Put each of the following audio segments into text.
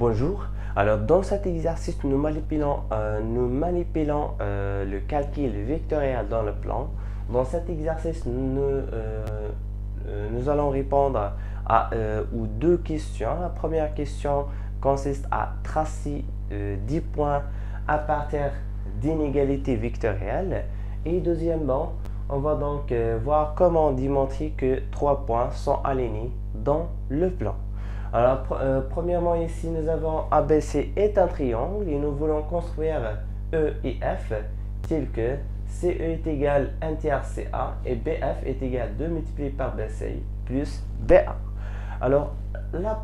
Bonjour. Alors dans cet exercice, nous manipulons le calcul vectoriel dans le plan. Dans cet exercice, nous allons répondre aux deux questions. La première question consiste à tracer 10 points à partir d'inégalités vectorielles. Et deuxièmement, on va donc voir comment démontrer que 3 points sont alignés dans le plan. Alors, premièrement, ici, nous avons ABC est un triangle et nous voulons construire E et F tel que CE est égal 1 tiers CA et BF est égal 2 multiplié par BC plus BA. Alors, la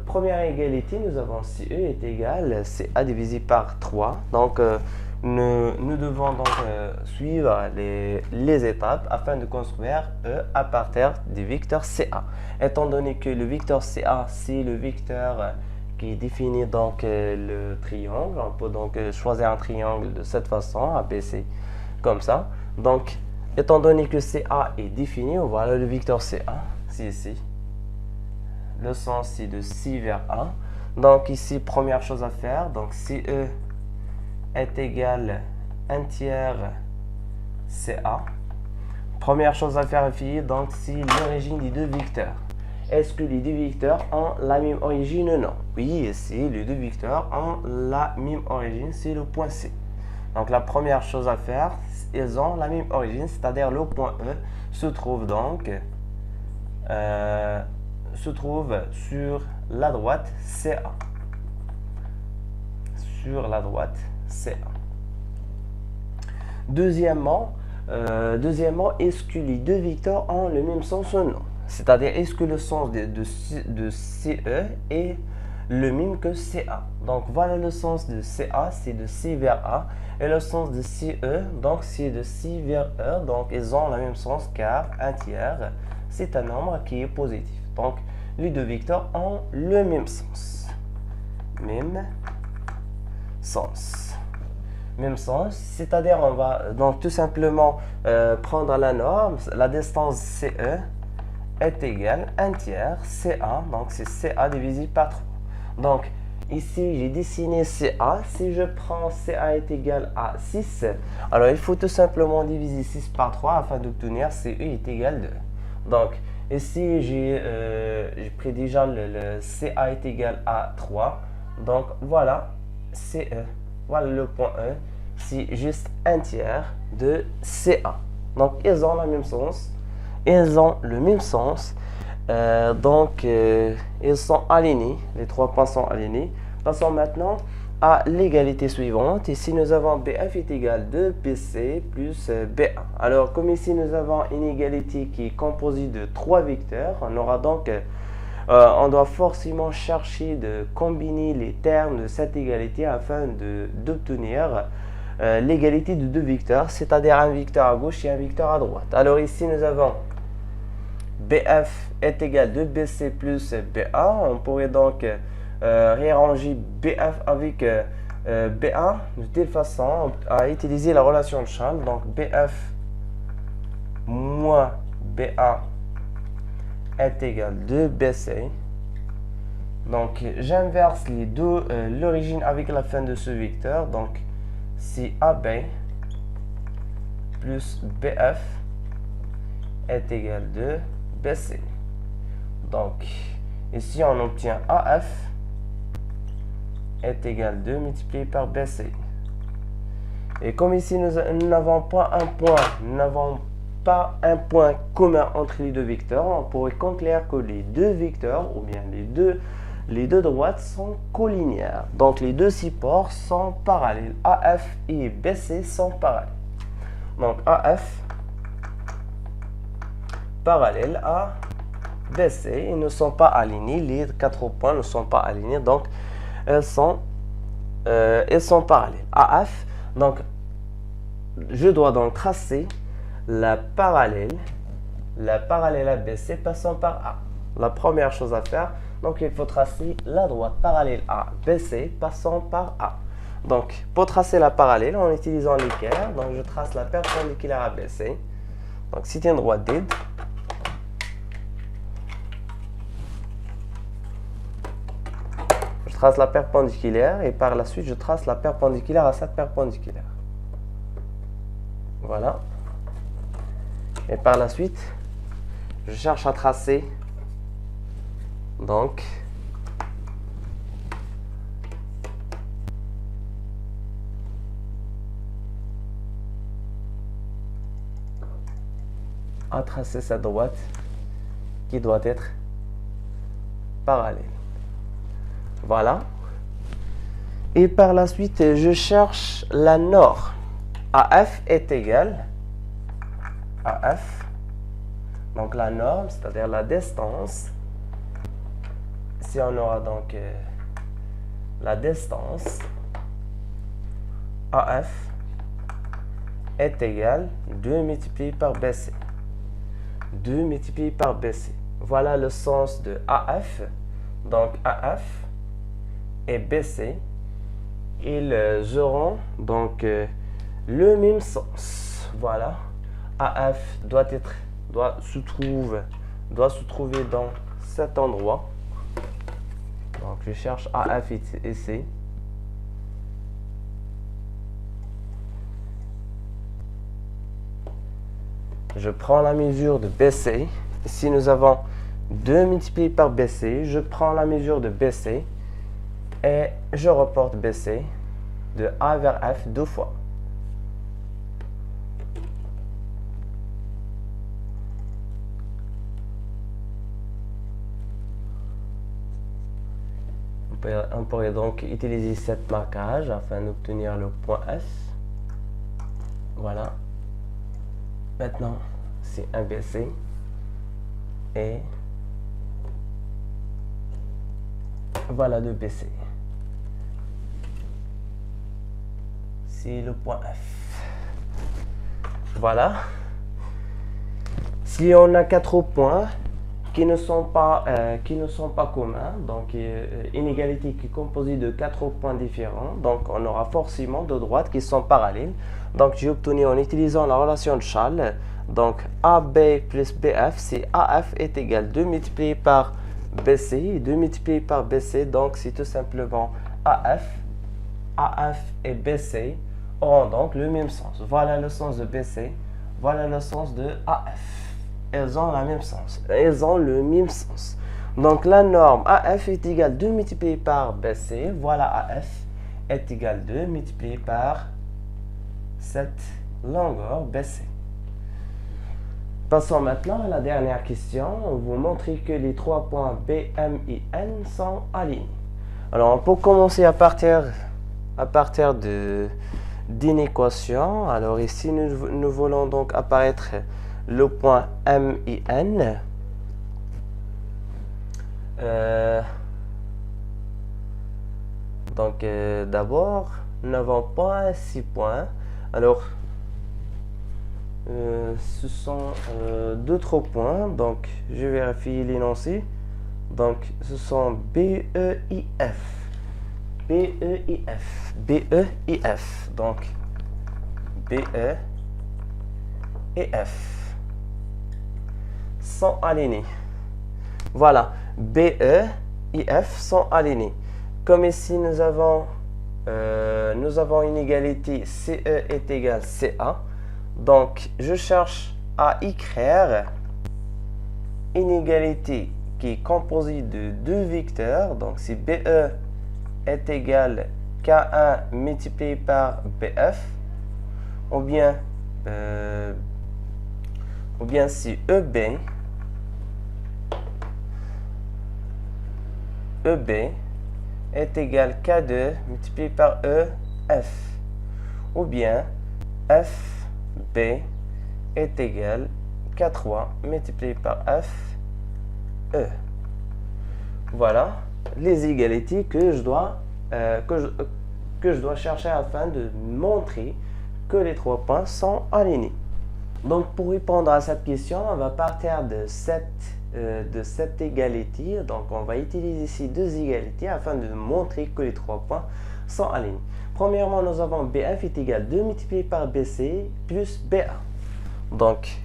première égalité, nous avons CE est égal CA divisé par 3. Donc, nous devons donc suivre les étapes afin de construire E à partir du vecteur CA. Étant donné que le vecteur CA, c'est le vecteur qui définit donc le triangle, on peut donc choisir un triangle de cette façon, ABC, comme ça. Donc, étant donné que CA est défini, voilà le vecteur CA, c'est ici. Le sens, c'est de C vers A. Donc, ici, première chose à faire, donc CE est égal 1 tiers CA. Première chose à vérifier, donc c'est l'origine des deux vecteurs. Est-ce que les deux vecteurs ont la même origine ou non? Oui, ici, les deux vecteurs ont la même origine, c'est le point C. Donc la première chose à faire, ils ont la même origine, c'est-à-dire le point E se trouve donc sur la droite CA. Sur la droite CA. Deuxièmement, est-ce que les deux vecteurs ont le même sens ou non? C'est-à-dire, est-ce que le sens de CE est le même que CA? Donc, voilà le sens de CA, c'est de C vers A. Et le sens de CE, donc, c'est de C vers E. Donc, ils ont le même sens car 1 tiers, c'est un nombre qui est positif. Donc, les deux vecteurs ont le même sens. Même sens, c'est-à-dire on va donc tout simplement prendre la norme, la distance CE est égale 1 tiers CA, donc c'est CA divisé par 3. Donc ici j'ai dessiné CA, si je prends CA est égal à 6, alors il faut tout simplement diviser 6 par 3 afin d'obtenir CE est égal 2. Donc ici j'ai pris déjà le CA est égal à 3, donc voilà CE. Voilà le point E, c'est juste 1 tiers de CA. Donc, ils ont le même sens. Ils ont le même sens. Ils sont alignés. Les 3 points sont alignés. Passons maintenant à l'égalité suivante. Ici, nous avons BF est égal 2BC plus BA. Alors, comme ici, nous avons une égalité qui est composée de 3 vecteurs, on aura donc... on doit forcément chercher de combiner les termes de cette égalité afin d'obtenir l'égalité de deux vecteurs, c'est-à-dire un vecteur à gauche et un vecteur à droite. Alors ici, nous avons BF est égal 2BC plus BA. On pourrait donc réarranger BF avec BA de telle façon à utiliser la relation de Charles. Donc BF moins BA est égal 2BC. Donc j'inverse les deux, l'origine avec la fin de ce vecteur. Donc c'est AB plus BF est égal 2BC. Donc ici on obtient AF est égal 2 multiplié par BC. Et comme ici nous n'avons pas un point commun entre les deux vecteurs, on pourrait conclure que les deux vecteurs, ou bien les deux droites sont collinéaires. Donc les deux supports sont parallèles. AF et BC sont parallèles. Donc AF parallèle à BC, ils ne sont pas alignés. Les 4 points ne sont pas alignés, donc ils sont parallèles. AF, donc je dois donc tracer la parallèle à BC passant par A. La première chose à faire, donc il faut tracer la droite parallèle à BC passant par A. Donc pour tracer la parallèle en utilisant l'équerre, donc je trace la perpendiculaire à BC. Donc c'est une droite vide. trace la perpendiculaire et par la suite, je trace la perpendiculaire à cette perpendiculaire. Voilà. Et par la suite, je cherche à tracer donc à tracer cette droite qui doit être parallèle. Voilà. Et par la suite, je cherche la norme. AF est égal à AF. Donc la norme, c'est-à-dire la distance. Si on aura donc la distance AF est égal 2 multiplié par BC. 2 multiplié par BC. Voilà le sens de AF. Donc AF et BC, ils auront donc le même sens. Voilà. AF doit se trouver dans cet endroit. Donc je cherche AF ici. Je prends la mesure de BC. Ici nous avons 2 multiplié par BC. Je prends la mesure de BC et je reporte BC de A vers F 2 fois. On pourrait donc utiliser cet marquage afin d'obtenir le point S. Voilà. Maintenant, c'est un BC et voilà le BC. C'est le point F. Voilà. Si on a 4 points qui ne sont pas communs, donc une égalité qui est composée de 4 points différents, donc on aura forcément deux droites qui sont parallèles. Donc j'ai obtenu en utilisant la relation de Charles, donc AB plus BF, c'est AF est égal 2 multiplié par BC, et 2 multiplié par BC, donc c'est tout simplement AF. AF et BC auront donc le même sens. Voilà le sens de BC, voilà le sens de AF. Elles ont le même sens. Elles ont le même sens. Donc la norme AF est égale 2 multiplié par BC. Voilà AF est égal 2 multiplié par cette longueur BC. Passons maintenant à la dernière question. On vous montre que les 3 points B, M et N sont alignés. Alors on peut commencer à partir d'une équation. Alors ici nous voulons donc apparaître le point M et N. D'abord, nous n'avons pas 6 points. Alors, ce sont d'autres points. Donc, je vérifie l'énoncé. Donc, ce sont B, E, I, F. B, E, I, F. B, E, I, F. Donc, B, E et F sont alignés. Voilà, BE et F sont alignés. Comme ici, nous avons une égalité CE est égal CA. Donc, je cherche à écrire une égalité qui est composée de deux vecteurs. Donc, si BE est égal K1 multiplié par BF, ou bien si EB est égal K2 multiplié par EF, ou bien FB est égal K3 multiplié par FE. Voilà les égalités que je dois chercher afin de montrer que les 3 points sont alignés. Donc pour répondre à cette question, on va partir de cette égalité. Donc on va utiliser ici deux égalités afin de montrer que les 3 points sont alignés. Premièrement, nous avons BF est égal 2 multiplié par BC plus BA. Donc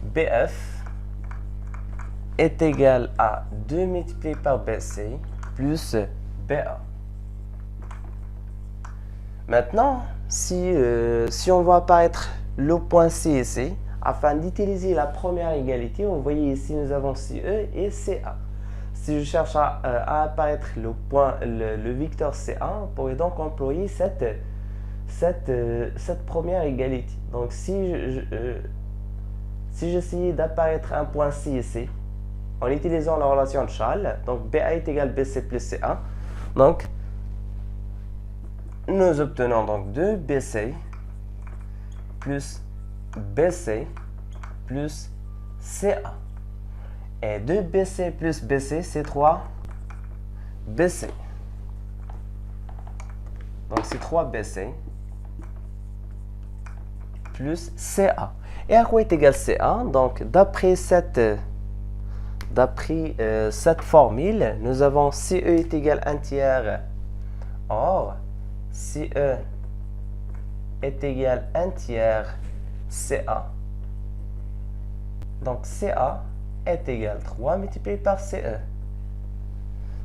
BF est égal à 2 multiplié par BC plus BA. Maintenant, si on voit apparaître le point C et C, afin d'utiliser la première égalité, vous voyez ici nous avons CE et CA. Si je cherche à apparaître le vecteur CA, on pourrait donc employer cette première égalité. Donc si j'essayais d'apparaître un point C et C, en utilisant la relation de Charles, donc BA est égal à BC plus CA, donc nous obtenons donc 2BC plus BC plus CA. Et 2BC plus BC, c'est 3BC. Donc c'est 3BC plus CA. Et à quoi est égal CA? Donc d'après cette formule, nous avons CE est égal à 1 tiers. Or, CE est égal à 1 tiers CA. Donc CA est égal à 3 multiplié par CE.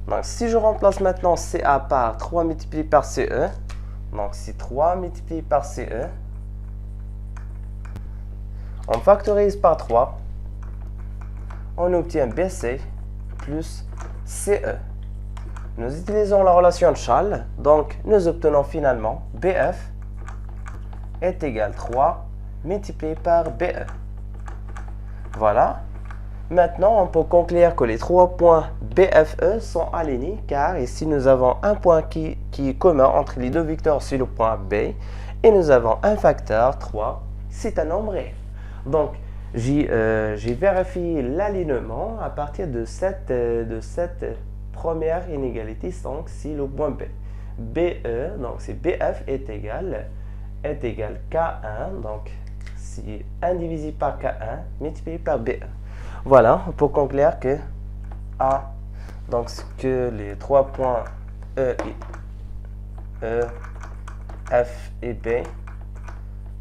Donc si je remplace maintenant CA par 3 multiplié par CE, donc c'est 3 multiplié par CE, on factorise par 3, on obtient BC plus CE. Nous utilisons la relation de Charles, donc nous obtenons finalement BF est égal à 3 multiplié par BE. Voilà. Maintenant, on peut conclure que les trois points BFE sont alignés, car ici nous avons un point qui est commun entre les deux vecteurs sur le point B, et nous avons un facteur 3, c'est un nombre réel. Donc, j'ai vérifié l'alignement à partir de cette première inégalité, donc c'est le point B. BE, donc c'est BF est égal K1, donc c'est 1 divisé par K1 multiplié par BE. Voilà, pour conclure que A, donc que les trois points E, F et B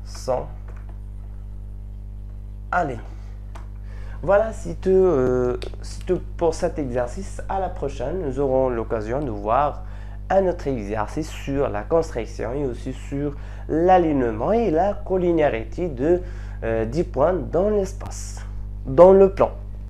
sont alignés. Voilà, c'est tout pour cet exercice. À la prochaine, nous aurons l'occasion de voir un autre exercice sur la construction et aussi sur l'alignement et la collinéarité de 10 points dans l'espace, dans le plan.